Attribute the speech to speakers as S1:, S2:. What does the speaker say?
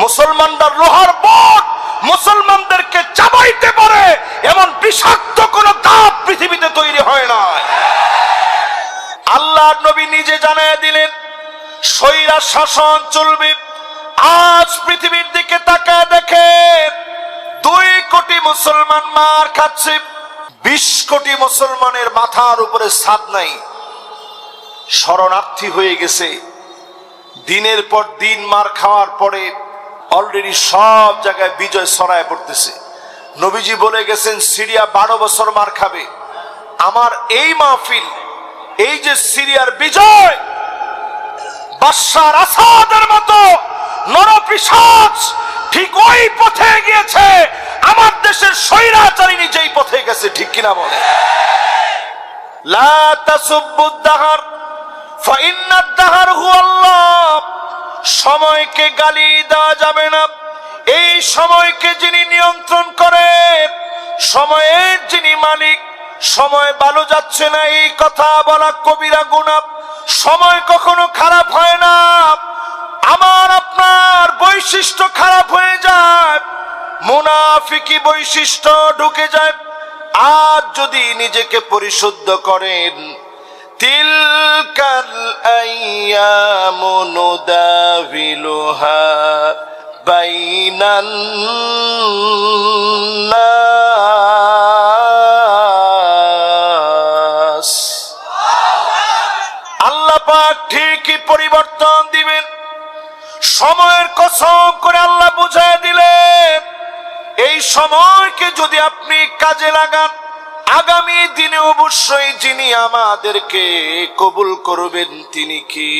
S1: মুসলমানরা লোহার বট মুসলমানদেরকে চাবাইতে পারে এমন বিষাক্ত কোন দাঁত পৃথিবীতে তৈরি হয় না। আল্লাহর নবী নিজে জানায় দিলেন স্বৈরা শাসন চলবে। আজ পৃথিবীর দিকে তাকায় দেখে 2 কোটি মুসলমান মার খাচ্ছে। 20 কোটি মুসলমানের মাথার উপরে ছাদ নাই, শরণার্থী হয়ে গেছে। দিনের পর দিন মার খাওয়ার পরে অলরেডি সব জায়গায় বিজয় ছড়ায় পড়তেছে। নবীজি বলে গেছেন সিরিয়া 12 বছর মার খাবে। আমার এই মাহফিল, এই যে সিরিয়ার বিজয়, বাশার আসাদের মতো নরপিশাচ ঠিক ওই পথে গিয়েছে, আমার দেশের স্বৈরাচারী যেই পথে গেছে, ঠিক কিনা বলে? লা তাসুব্বুদ দাহর ফাইন্নাদ দাহর হুয়াল্লাহ। সময়কে গালি দেওয়া যাবে না। এই সময়কে যিনি নিয়ন্ত্রণ করে, সময়ের যিনি মালিক, সময় ভালো যাচ্ছে না এই কথা বলা কবিরা গুনাহ। সময় কখনো খারাপ হয় না, আমার আপনার বৈশিষ্ট্য খারাপ হয়ে যায়, মুনাফিকি বৈশিষ্ট্য ঢুকে যায়। আজ যদি নিজেকে পরিশুদ্ধ করেন, তিলকাল আইয়ামু নুদাবিলুহা বাইনান নাস। আল্লাহ পাক ঠিকই পরিবর্তন দিবেন। সময়ের কসম করে আল্লাহ বুঝায় দিলেন, এই সময়কে যদি আপনি কাজে লাগান, আগামী দিনে অবশ্যই যিনি আমাদেরকে কবুল করবেন তিনি কি?